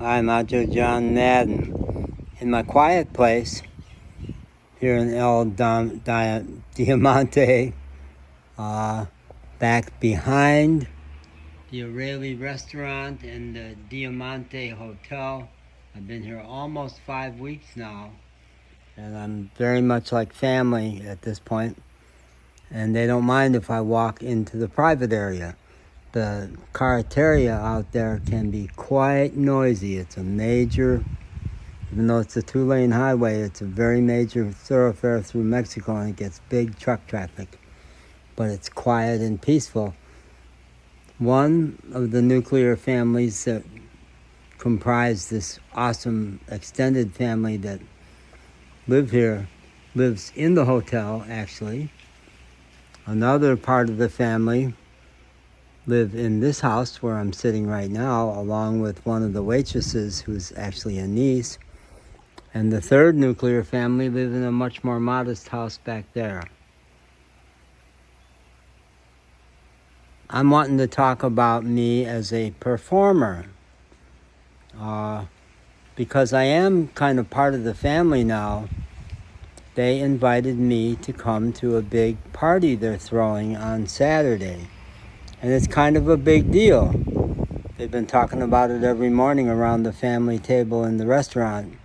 I'm Macho John Madden in my quiet place here in El Diamante, back behind the O'Reilly restaurant and the Diamante Hotel. I've been here almost 5 weeks now, and I'm very much like family at this point, and they don't mind if I walk into the private area. The carreteria out there can be quite noisy. It's a major, even though it's a 2-lane highway, it's a very major thoroughfare through Mexico, and it gets big truck traffic. But it's quiet and peaceful. One of the nuclear families that comprise this awesome extended family that live here lives in the hotel, actually. Another part of the family live in this house where I'm sitting right now, along with one of the waitresses who's actually a niece. And the third nuclear family live in a much more modest house back there. I'm wanting to talk about me as a performer, because I am kind of part of the family now. They invited me to come to a big party they're throwing on Saturday. And it's kind of a big deal. They've been talking about it every morning around the family table in the restaurant.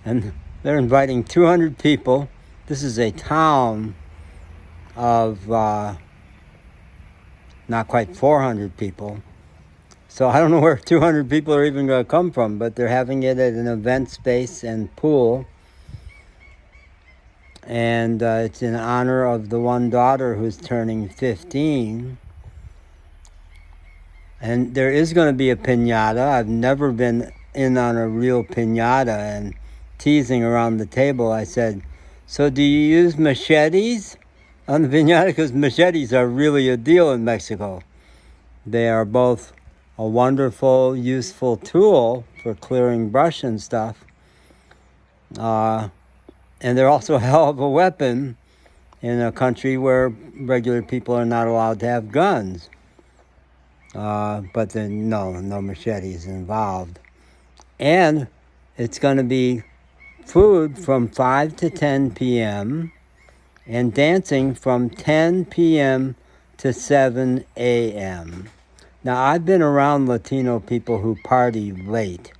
And they're inviting 200 people. This is a town of not quite 400 people. So I don't know where 200 people are even going to come from, but they're having it at an event space and pool. And it's in honor of the one daughter who's turning 15. And there is going to be a piñata. I've never been in on a real piñata, and teasing around the table, I said, so do you use machetes on the piñata? Because machetes are really a deal in Mexico. They are both a wonderful, useful tool for clearing brush and stuff. And they're also a hell of a weapon in a country where regular people are not allowed to have guns. But then no machetes involved. And it's going to be food from 5 to 10 p.m. and dancing from 10 p.m. to 7 a.m. Now, I've been around Latino people who party late,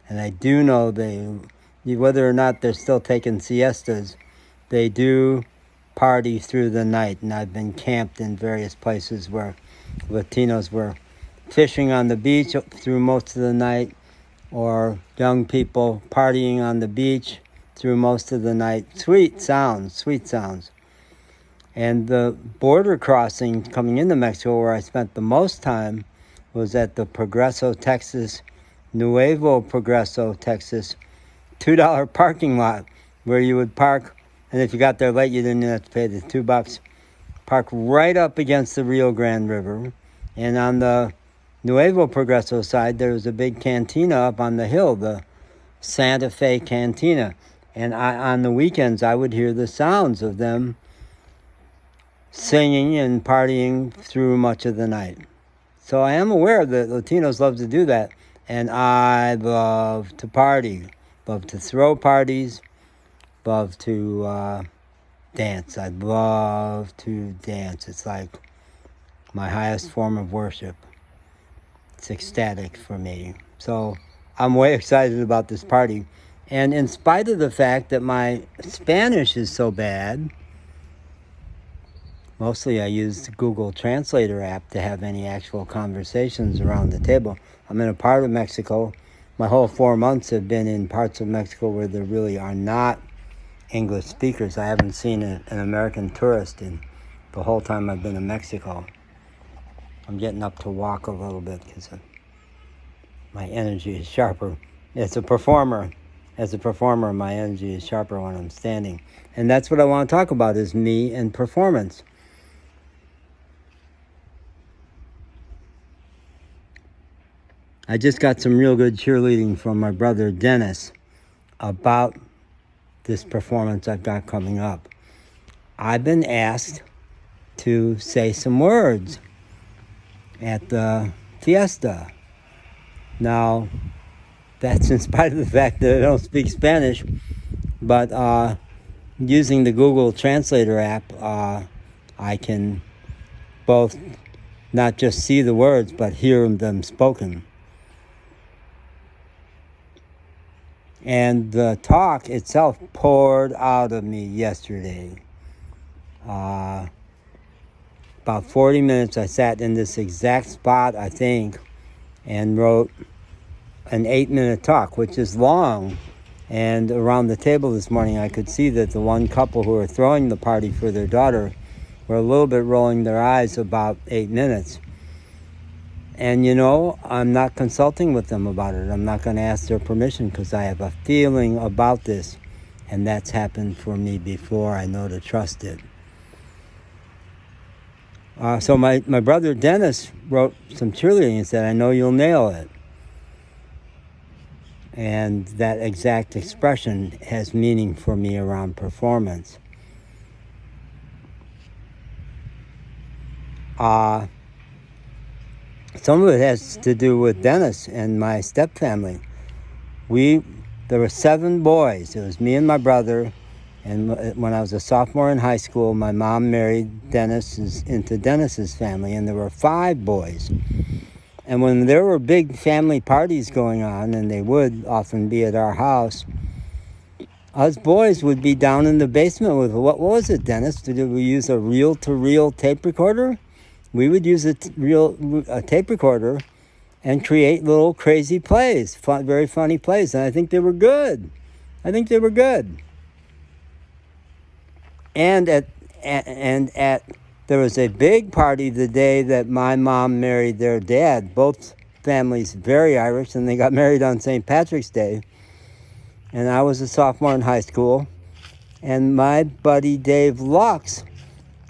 and I do know whether or not they're still taking siestas, they do party through the night. And I've been camped in various places where Latinos were fishing on the beach through most of the night, or young people partying on the beach through most of the night. Sweet sounds. And the border crossing coming into Mexico, where I spent the most time, was at the Progreso, Texas, Nuevo Progreso, Texas, $2 parking lot, where you would park, and if you got there late, you didn't have to pay the $2. Park right up against the Rio Grande River. And on the Nuevo Progreso side, there was a big cantina up on the hill, the Santa Fe Cantina. And on the weekends, I would hear the sounds of them singing and partying through much of the night. So I am aware that Latinos love to do that. And I love to party, love to throw parties, love to dance. I love to dance. It's like my highest form of worship. It's ecstatic for me. So I'm way excited about this party. And in spite of the fact that my Spanish is so bad, mostly I use the Google Translator app to have any actual conversations around the table. I'm in a part of Mexico. My whole 4 months have been in parts of Mexico where there really are not English speakers. I haven't seen an American tourist in the whole time I've been in Mexico. I'm getting up to walk a little bit because my energy is sharper. As a performer, my energy is sharper when I'm standing. And that's what I want to talk about, is me and performance. I just got some real good cheerleading from my brother Dennis about this performance I've got coming up. I've been asked to say some words at the fiesta. Now, That's in spite of the fact that I don't speak Spanish. But using the Google Translator app, I can both not just see the words, but hear them spoken. And the talk itself poured out of me yesterday. About 40 minutes I sat in this exact spot, I think, and wrote an 8-minute talk, which is long. And around the table this morning, I could see that the one couple who were throwing the party for their daughter were a little bit rolling their eyes about 8 minutes. And I'm not consulting with them about it. I'm not going to ask their permission because I have a feeling about this. And that's happened for me before. I know to trust it. So my brother Dennis wrote some cheerleading and said, I know you'll nail it. And that exact expression has meaning for me around performance. Some of it has to do with Dennis and my stepfamily. There were 7 boys. It was me and my brother. And when I was a sophomore in high school, my mom married into Dennis's family, and there were 5 boys. And when there were big family parties going on, and they would often be at our house, us boys would be down in the basement with, what was it, Dennis? Did we use a reel-to-reel tape recorder? We would use a tape recorder and create little crazy plays, very funny plays, and I think they were good. And there was a big party the day that my mom married their dad. Both families very Irish, and they got married on St. Patrick's Day. And I was a sophomore in high school, and my buddy Dave Lux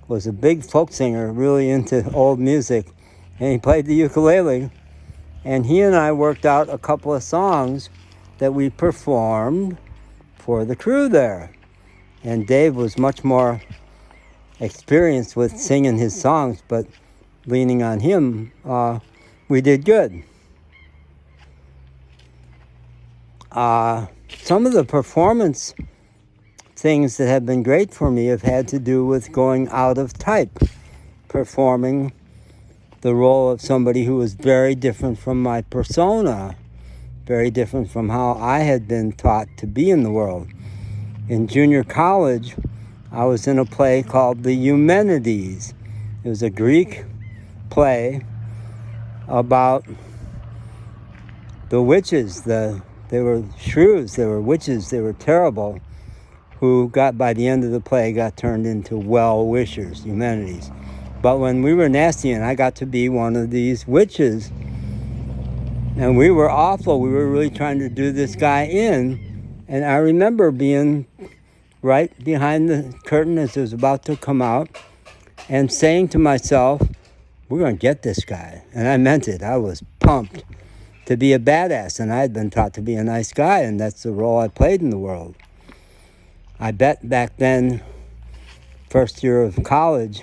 was a big folk singer, really into old music, and he played the ukulele. And he and I worked out a couple of songs that we performed for the crew there. And Dave was much more experienced with singing his songs, but leaning on him, we did good. Some of the performance things that have been great for me have had to do with going out of type, performing the role of somebody who was very different from my persona, very different from how I had been taught to be in the world. In junior college, I was in a play called The Eumenides. It was a Greek play about the witches. They were shrews, they were witches, they were terrible, who by the end of the play, got turned into well-wishers, Eumenides. But when we were nasty, and I got to be one of these witches, and we were awful, we were really trying to do this guy in, and I remember being right behind the curtain as it was about to come out and saying to myself, we're going to get this guy. And I meant it. I was pumped to be a badass, and I had been taught to be a nice guy, and that's the role I played in the world. I bet back then, first year of college,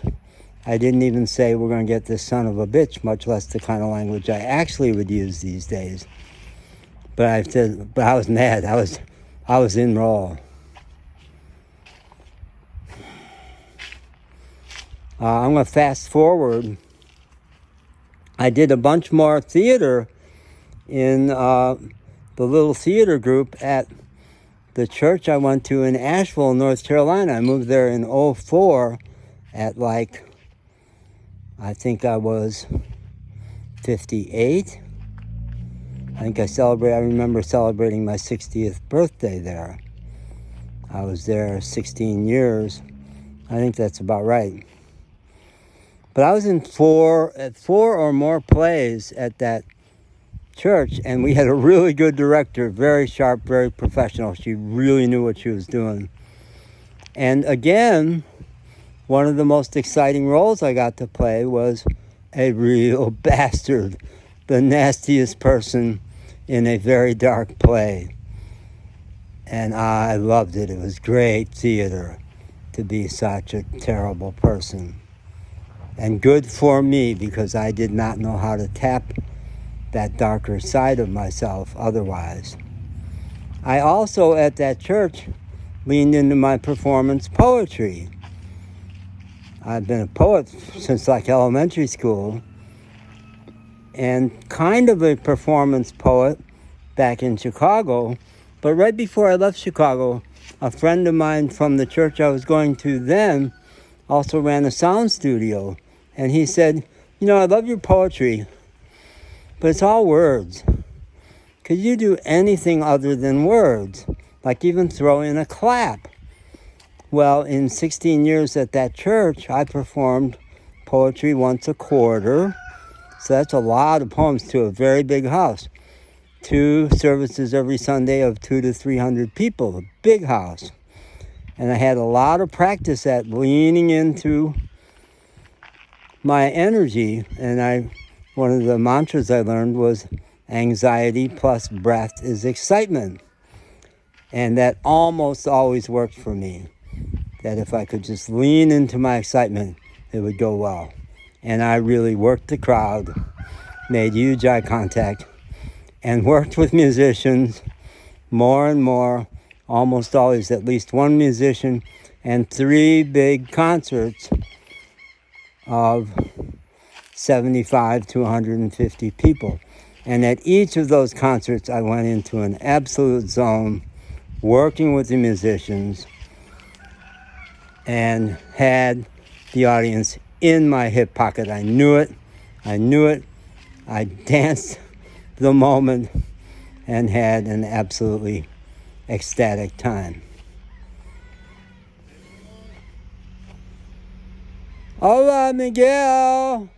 I didn't even say we're going to get this son of a bitch, much less the kind of language I actually would use these days. But I was mad. I was in role. I'm going to fast forward. I did a bunch more theater in the little theater group at the church I went to in Asheville, North Carolina. I moved there in 2004 at I think I was 58. I remember celebrating my 60th birthday there. I was there 16 years. I think that's about right. But I was in four or more plays at that church, and we had a really good director, very sharp, very professional. She really knew what she was doing. And again, one of the most exciting roles I got to play was a real bastard, the nastiest person in a very dark play. And I loved it. It was great theater to be such a terrible person. And good for me, because I did not know how to tap that darker side of myself otherwise. I also, at that church, leaned into my performance poetry. I've been a poet since like elementary school, and kind of a performance poet back in Chicago. But right before I left Chicago, a friend of mine from the church I was going to then also ran a sound studio. And he said, I love your poetry, but it's all words. Could you do anything other than words? Like even throw in a clap. Well, in 16 years at that church, I performed poetry once a quarter. So that's a lot of poems to a very big house. 2 services every Sunday of 200 to 300 people, a big house. And I had a lot of practice at leaning into my energy. And one of the mantras I learned was anxiety plus breath is excitement. And that almost always worked for me. That if I could just lean into my excitement, it would go well. And I really worked the crowd, made huge eye contact, and worked with musicians more and more, almost always at least one musician, and 3 big concerts of 75 to 150 people. And at each of those concerts, I went into an absolute zone, working with the musicians, and had the audience in my hip pocket. I knew it. I danced the moment and had an absolutely ecstatic time. Hola, Miguel.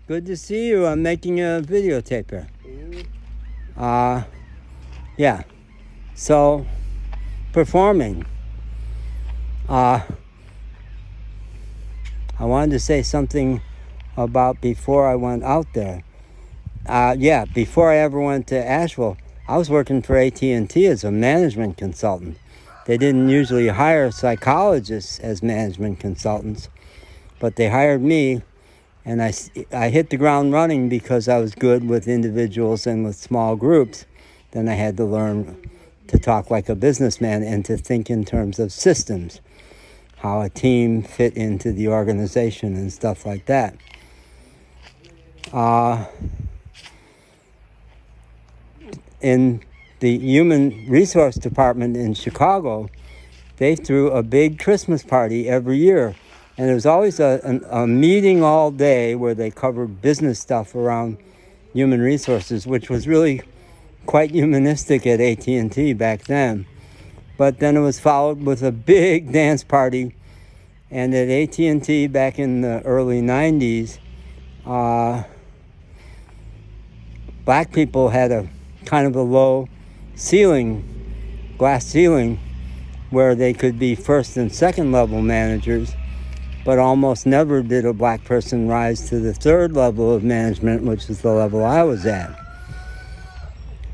Good to see you. I'm making a videotape here. Yeah. So, performing. I wanted to say something about before I went out there. Before I ever went to Asheville, I was working for AT&T as a management consultant. They didn't usually hire psychologists as management consultants, but they hired me, and I hit the ground running because I was good with individuals and with small groups. Then I had to learn to talk like a businessman and to think in terms of systems, how a team fit into the organization and stuff like that. In the Human Resource Department in Chicago, they threw a big Christmas party every year. And there was always a meeting all day where they covered business stuff around human resources, which was really quite humanistic at AT&T back then. But then it was followed with a big dance party. And at AT&T back in the early 90s, black people had a kind of a low ceiling, glass ceiling, where they could be first and second level managers, but almost never did a black person rise to the 3rd level of management, which is the level I was at.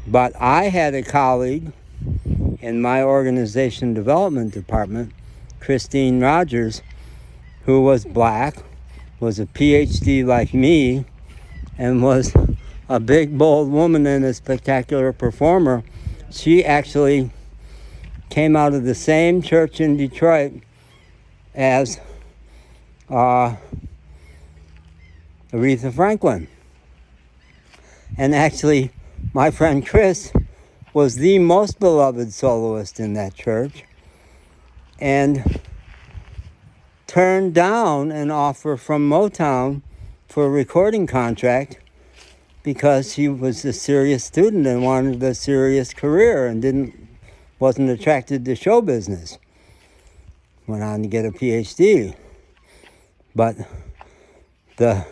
But I had a colleague in my organization development department, Christine Rogers, who was black, was a PhD like me, and was a big, bold woman and a spectacular performer. She actually came out of the same church in Detroit as Aretha Franklin. And actually, my friend Chris was the most beloved soloist in that church and turned down an offer from Motown for a recording contract because she was a serious student and wanted a serious career and wasn't attracted to show business. Went on to get a PhD. But the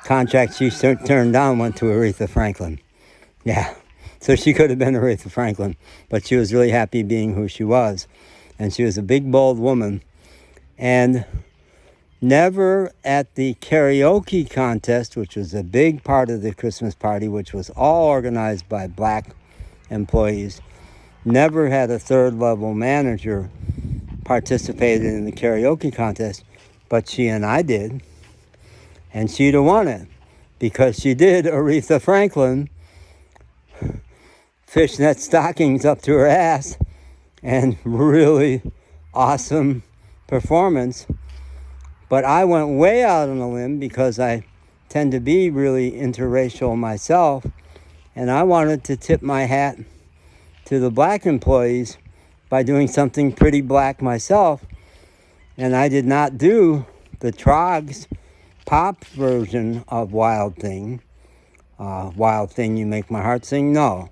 contract she turned down went to Aretha Franklin. Yeah, so she could have been Aretha Franklin, but she was really happy being who she was. And she was a big, bold woman. And never at the karaoke contest, which was a big part of the Christmas party, which was all organized by black employees, never had a 3rd level manager participated in the karaoke contest, but she and I did. And she'd have won it because she did Aretha Franklin fishnet stockings up to her ass and really awesome performance. But I went way out on a limb because I tend to be really interracial myself, and I wanted to tip my hat to the black employees by doing something pretty black myself. And I did not do the Troggs pop version of Wild Thing. Wild Thing, You Make My Heart Sing. No,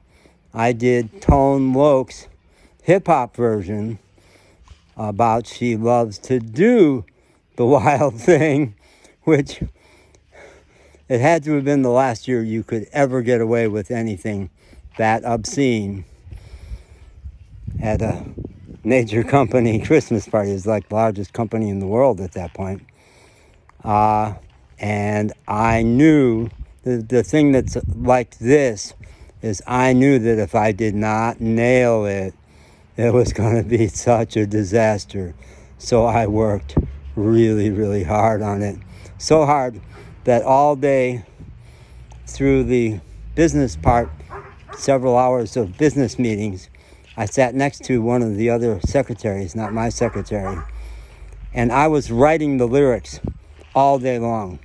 I did Tone Loc's hip-hop version about She Loves to Do the Wild Thing, which it had to have been the last year you could ever get away with anything that obscene at a major company Christmas party. It was like the largest company in the world at that point. And I knew the thing that's like this is I knew that if I did not nail it, it was going to be such a disaster. So I worked really, really hard on it. So hard that all day through the business part, several hours of business meetings, I sat next to one of the other secretaries, not my secretary, and I was writing the lyrics all day long,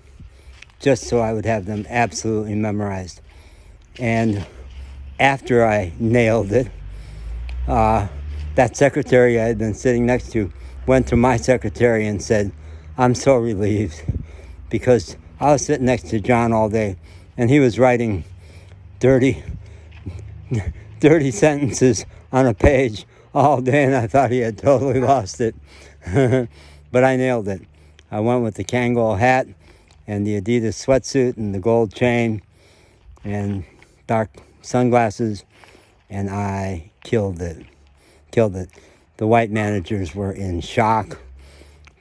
just so I would have them absolutely memorized. And after I nailed it, that secretary I had been sitting next to went to my secretary and said, "I'm so relieved," because I was sitting next to John all day, and he was writing dirty sentences on a page all day, and I thought he had totally lost it. But I nailed it. I went with the Kangol hat and the Adidas sweatsuit and the gold chain and dark sunglasses, and I killed it. The white managers were in shock,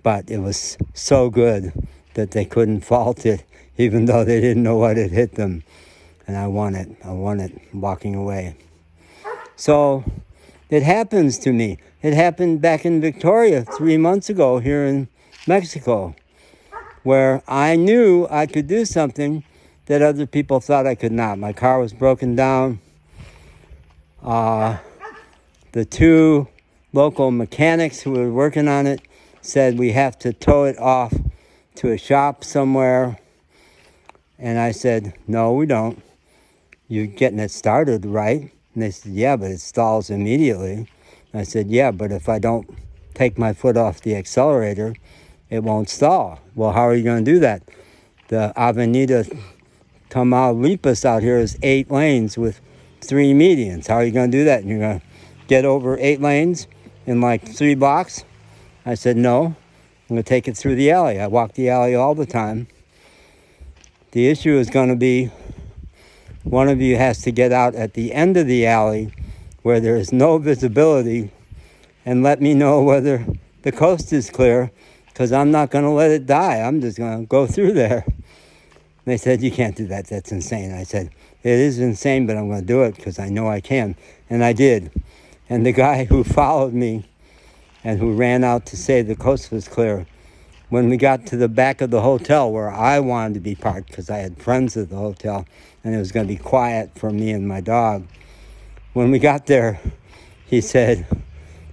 but it was so good that they couldn't fault it, even though they didn't know what had hit them. And I won it walking away. So it happens to me. It happened back in Victoria 3 months ago here in Mexico, where I knew I could do something that other people thought I could not. My car was broken down. The two local mechanics who were working on it said we have to tow it off to a shop somewhere. And I said, "No, we don't. You're getting it started, right?" And they said, "Yeah, but it stalls immediately." And I said, "Yeah, but if I don't take my foot off the accelerator, it won't stall." "Well, how are you going to do that? The Avenida Tamaulipas out here is 8 lanes with 3 medians. How are you going to do that? And you're going to get over 8 lanes in like 3 blocks?" I said, "No, I'm going to take it through the alley. I walk the alley all the time. The issue is going to be one of you has to get out at the end of the alley where there is no visibility and let me know whether the coast is clear, because I'm not going to let it die. I'm just going to go through there." They said, "You can't do that. That's insane." I said, "It is insane, but I'm going to do it because I know I can." And I did. And the guy who followed me and who ran out to say the coast was clear, when we got to the back of the hotel where I wanted to be parked because I had friends at the hotel and it was going to be quiet for me and my dog, when we got there, he said,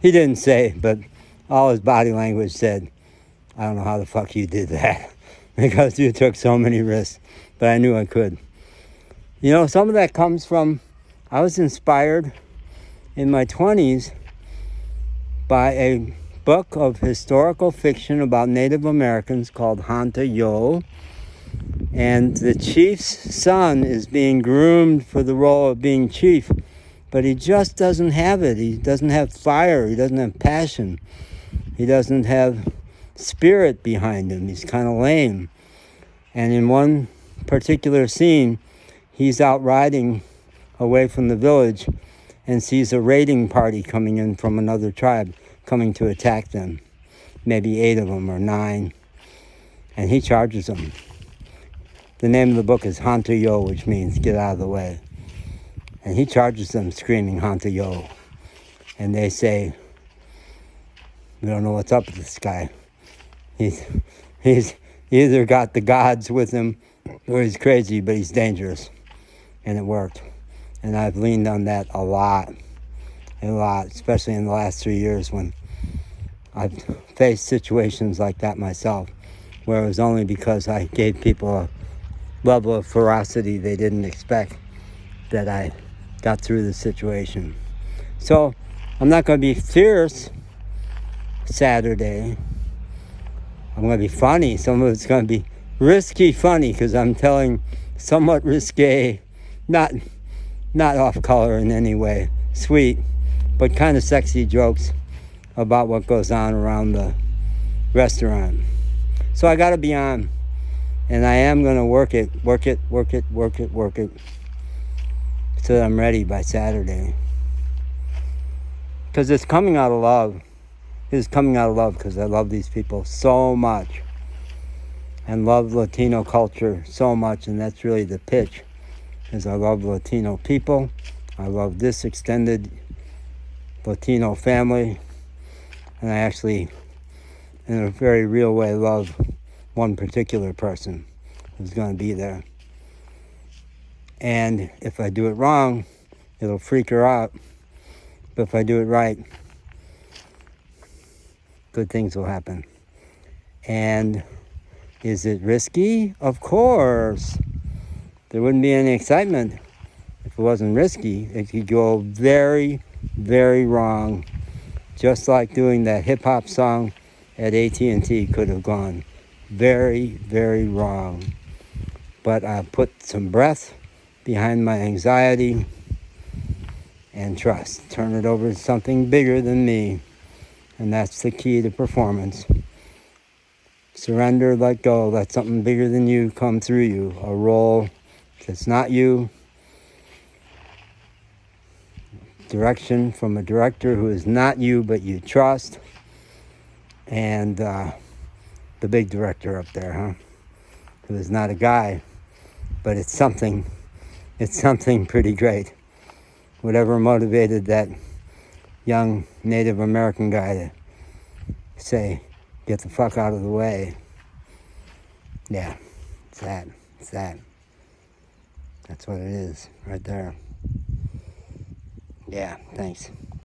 he didn't say, but all his body language said, "I don't know how the fuck you did that because you took so many risks," but I knew I could. You know, some of that comes from, I was inspired in my 20s by a book of historical fiction about Native Americans called Hanta Yo. And the chief's son is being groomed for the role of being chief, but he just doesn't have it. He doesn't have fire. He doesn't have passion. He doesn't have spirit behind him. He's kind of lame. And in one particular scene, he's out riding away from the village and sees a raiding party coming in from another tribe coming to attack them. Maybe 8 of them or 9. And he charges them. The name of the book is Hanta Yo, which means get out of the way. And he charges them screaming Hanta Yo. And they say, "We don't know what's up with this guy. He's He either got the gods with him or he's crazy, but he's dangerous. And it worked. And I've leaned on that a lot, especially in the last 3 years when I've faced situations like that myself, where it was only because I gave people a level of ferocity they didn't expect that I got through the situation. So I'm not going to be fierce Saturday. I'm going to be funny. Some of it's going to be risky funny because I'm telling somewhat risque, not off color in any way, sweet, but kind of sexy jokes about what goes on around the restaurant. So I got to be on, and I am going to work it, so that I'm ready by Saturday. Because it's coming out of love. It's coming out of love because I love these people so much and love Latino culture so much, and that's really the pitch, is I love Latino people. I love this extended Latino family, and I actually, in a very real way, love one particular person who's going to be there. And if I do it wrong, it'll freak her out. But if I do it right, good things will happen. And is it risky? Of course. There wouldn't be any excitement if it wasn't risky. It could go very, very wrong. Just like doing that hip-hop song at AT&T could have gone very, very wrong. But I put some breath behind my anxiety and trust. Turn it over to something bigger than me. And that's the key to performance. Surrender, let go, let something bigger than you come through you. A role that's not you. Direction from a director who is not you, but you trust. And the big director up there, who is not a guy, but it's something pretty great. Whatever motivated that young Native American guy to say, get the fuck out of the way. Yeah, it's that. That's what it is, right there. Yeah, thanks.